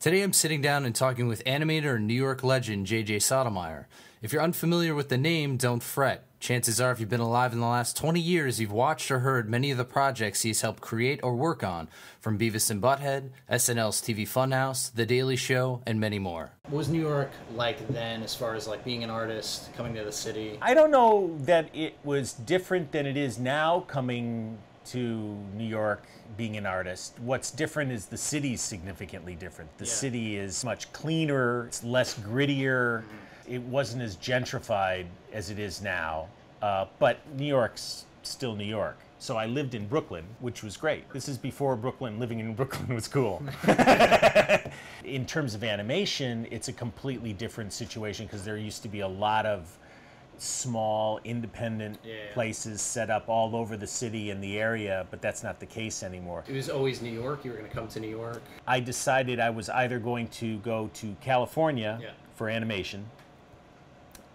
Today I'm sitting down and talking with animator and New York legend J.J. Sedelmaier. If you're unfamiliar with the name, don't fret. Chances are if you've been alive in the last 20 years, you've watched or heard many of the projects he's helped create or work on, from Beavis and Butthead, SNL's TV Funhouse, The Daily Show, and many more. What was New York like then as far as like being an artist, coming to the city? I don't know that it was different than it is now coming to New York being an artist. What's different is the city's significantly different. The city is much cleaner, it's less grittier. It wasn't as gentrified as it is now, but New York's still New York. So I lived in Brooklyn, which was great. This is before Brooklyn, living in Brooklyn was cool. In terms of animation, it's a completely different situation because there used to be a lot of small independent places set up all over the city and the area, but that's not the case anymore. It was always New York? You were going to come to New York? I decided I was either going to go to California for animation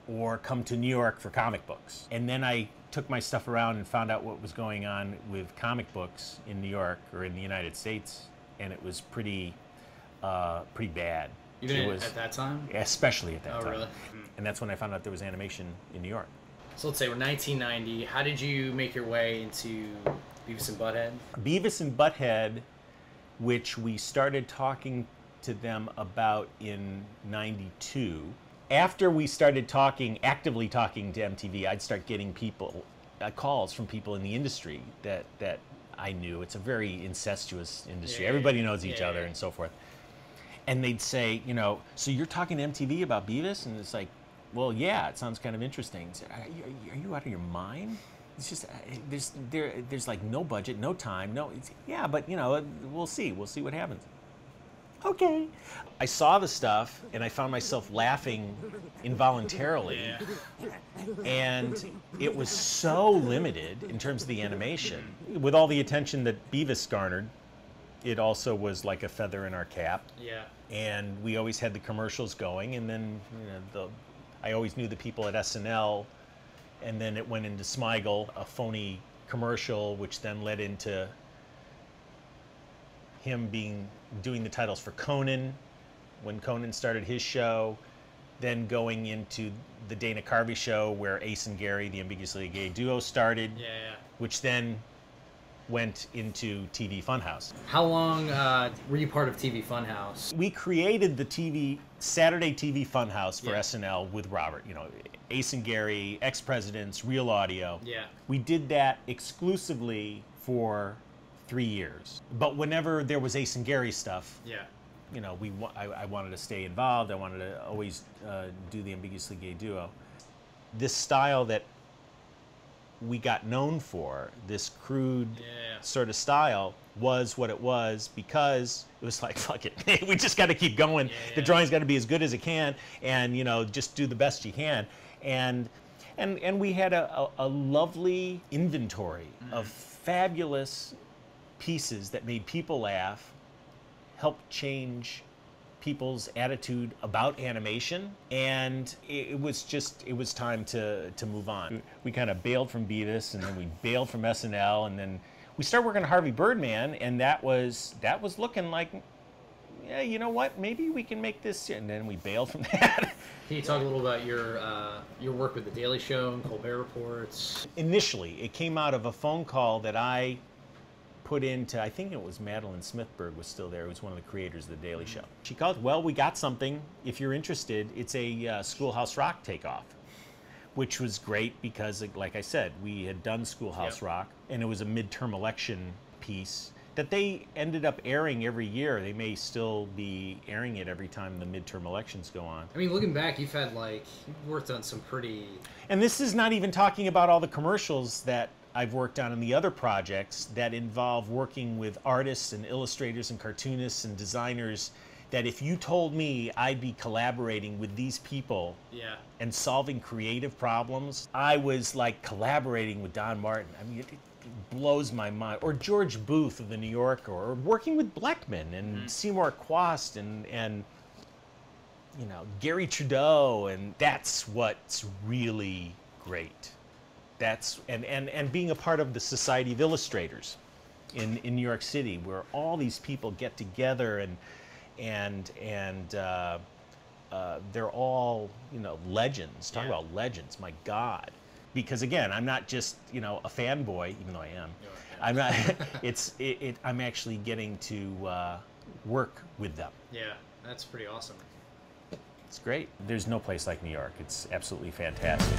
or come to New York for comic books. And then I took my stuff around and found out what was going on with comic books in New York or in the United States, and it was pretty bad. Even at that time? Especially at that time. Oh, really? And that's when I found out there was animation in New York. So let's say we're 1990. How did you make your way into Beavis and Butthead? Beavis and Butthead, which we started talking to them about in '92. After we started actively talking to MTV, I'd start getting calls from people in the industry that I knew. It's a very incestuous industry. Everybody knows each other and so forth. And they'd say, so you're talking to MTV about Beavis? And it's like, well, yeah, it sounds kind of interesting. So, are you out of your mind? It's just, there's like no budget, no time, but we'll see what happens. Okay. I saw the stuff and I found myself laughing involuntarily. And it was so limited in terms of the animation. With all the attention that Beavis garnered, it also was like a feather in our cap. Yeah. And we always had the commercials going, and then I always knew the people at SNL, and then it went into Smigel, a phony commercial, which then led into him doing the titles for Conan when Conan started his show, then going into the Dana Carvey show where Ace and Gary, the ambiguously gay duo, started, which then went into TV Funhouse. How long were you part of TV Funhouse? We created the Saturday TV Funhouse for SNL with Robert. Ace and Gary, Ex-Presidents, Real Audio. Yeah. We did that exclusively for 3 years. But whenever there was Ace and Gary stuff, I wanted to stay involved. I wanted to always do the ambiguously gay duo. This style that we got known for, this crude sort of style, was what it was because it was like, fuck it, we just got to keep going. The drawing's got to be as good as it can, and just do the best you can. And we had a lovely inventory of fabulous pieces that made people laugh, helped change people's attitude about animation, and it was time to move on. We kind of bailed from Beavis, and then we bailed from SNL, and then we started working on Harvey Birdman, and that was looking like, yeah, you know what, maybe we can make this, and then we bailed from that. Can you talk a little about your work with The Daily Show and Colbert Reports? Initially, it came out of a phone call that I put into, I think it was Madeline Smithberg was still there, who was one of the creators of The Daily Show. She called, well, we got something, if you're interested. It's a Schoolhouse Rock takeoff, which was great because, like I said, we had done Schoolhouse Rock, and it was a midterm election piece that they ended up airing every year. They may still be airing it every time the midterm elections go on. I mean, looking back, you've worked on some pretty... And this is not even talking about all the commercials that I've worked on in the other projects that involve working with artists and illustrators and cartoonists and designers, that if you told me I'd be collaborating with these people and solving creative problems, I was like collaborating with Don Martin. I mean, it blows my mind. Or George Booth of The New Yorker, or working with Bleckman and Seymour Quast and Gary Trudeau, and that's what's really great. That's and being a part of the Society of Illustrators in New York City, where all these people get together they're all, you know, legends. Talk about legends, my God. Because again, I'm not just, you know, a fanboy, even though I am. I'm not. I'm actually getting to work with them. Yeah, that's pretty awesome. It's great. There's no place like New York. It's absolutely fantastic.